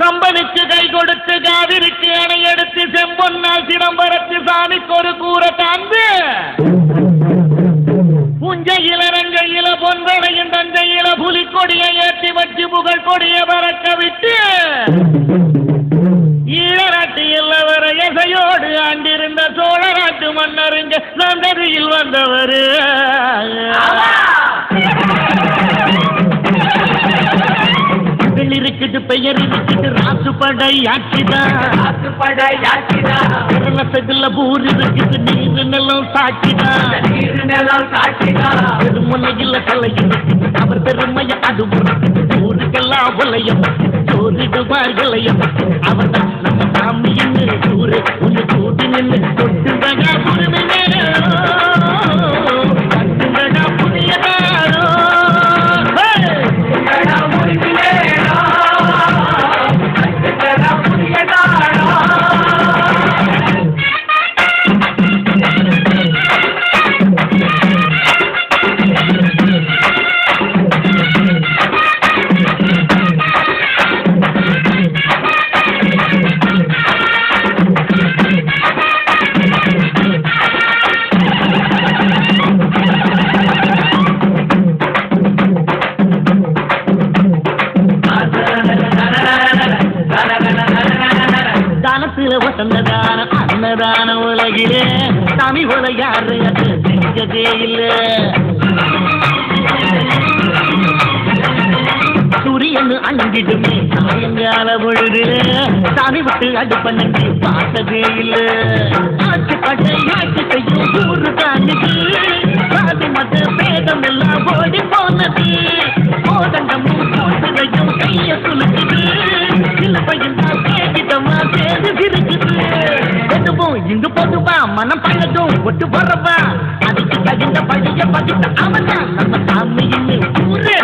கம்பனுக்கு கை கொடுத்து காவிரிக்கு அணை எடுத்து செம்பொன்னால் சிதம்பரத்து சாமிக்கு ஒரு கூரை தாந்து புஞ்சையில ரங்கையில பொன்படையின் தஞ்சையில புலிக்கொடியை ஏற்றி வச்சு புகழ் கொடியை பறக்க விட்டு ஈழநாட்டு இல்லவர இசையோடு ஆண்டிருந்த சோழநாட்டு மன்னருங்க நந்தரியில் வந்தவர் இருக்குது பெயர் இருக்குது ராசுபடை ஆட்சிதான் பூர் இருக்குது நீர் நிலம் சாட்சிதான் பெருமுனையில் கலை இருக்குது அவர் பெருமைய அது ஊருக்கெல்லாம் உலையம் சோதிடுவார் இளையம் அவர் தான் நம்ம சாமியின் ஊரு ஒன்று கூட்டி நின்று தொட்டுங்கடா புரியதாரோ அன்னதான உலகிலே சாமி போல யாரு அது செஞ்சதே இல்லை சூரியன் அங்கிடுமே சாயங்கால பொழுதுல சாமி விட்டு அடுப்பண்ணி பார்த்ததே இல்லை ஆட்சிப்பட்டை ஆட்சிக்கையும் ஊரு தாங்குது சாதி மத பேதம் எல்லாம் ஓடி போனது கோதண்டமும் கோட்டுகையும் கைய சுலுக்குது சில பையன் தான் கேக்கிட்டமா சேர்ந்து இருக்குது பொதுவும் இங்கு பொதுவா மனம் பழதும் ஒட்டு போறவா அதுக்கு தகுந்த பழிய பதித்த அவன் தான் நம்ம சாமியின் ஊரே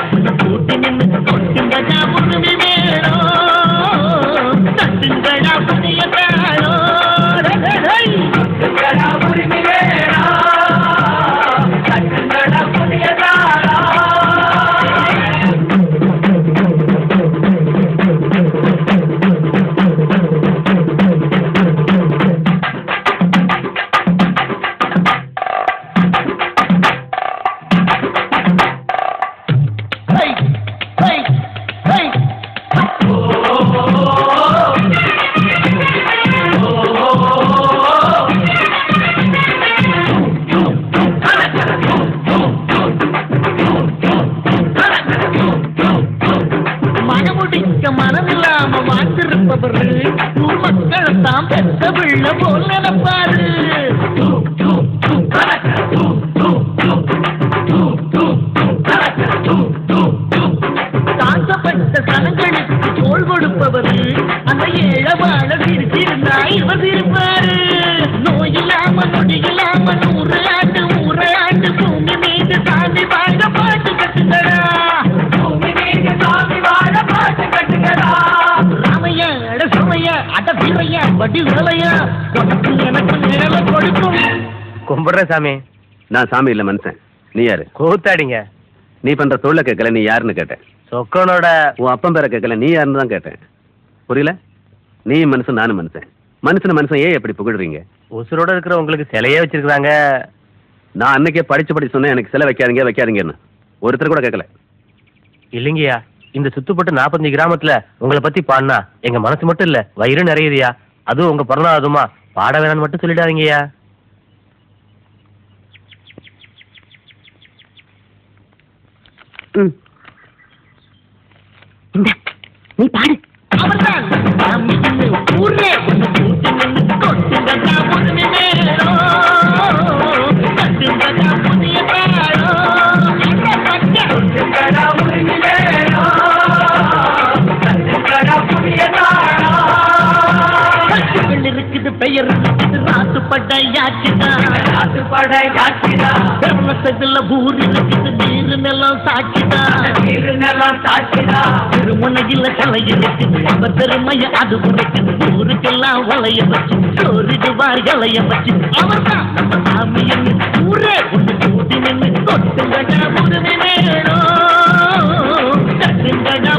கூட்டி நின்று கொட்டுங்கடா உரிமை வேணும் தட்டுங்கடா புதிய வேணும் உரிமை வேணும் தட்டுங்கடா புதிய கும்பிடுற சாமி. நான் சாமி இல்ல மனுஷன். நீ யாரு? கூத்தாடிங்க. நீ பண்ற தொழில கேட்கல, நீ யாருன்னு கேட்டேன். சொக்கனோட உன் அப்பன் பேரை கேட்கல, நீ யாருன்னு தான் கேட்டேன். புரியல? நீ மனுஷன், நானும் மனுஷன். மனுஷன் ஏன் எப்படி புகழ்றீங்க? உசுரோட இருக்கிற உங்களுக்கு சிலையே வச்சிருக்காங்க. நான் அன்னைக்கே படிச்சு சொன்னேன் எனக்கு சிலை வைக்காதீங்கன்னு. ஒருத்தர் கூட கேட்கல. இல்லைங்கய்யா, இந்த சுத்துப்பட்டு 45 கிராமத்துல உங்களை பத்தி பாடினா எங்க மனசு மட்டும் இல்ல வயிறு நிறையுதுயா. அதுவும் உங்க பிறநாதுமா பாட வேணான்னு மட்டும் சொல்லிடாதீங்கய்யா. நீ பாடு. இருக்குது பெயர் பூர் இருக்குது நீர் நிலம் சாட்சிதான் திருமுனையில் கலை இருக்குது அவர் பெருமைய அது உரைக்குது ஊருக்கெல்லாம் வளைய வச்சு சோறிடுவார் கலைய வச்சு அவர் தான் நம்ம சாமியின் ஊரே ஒன்று கூட்டி நின்று கொட்டுங்கடா உரிமை வேணும் தட்டுங்கடா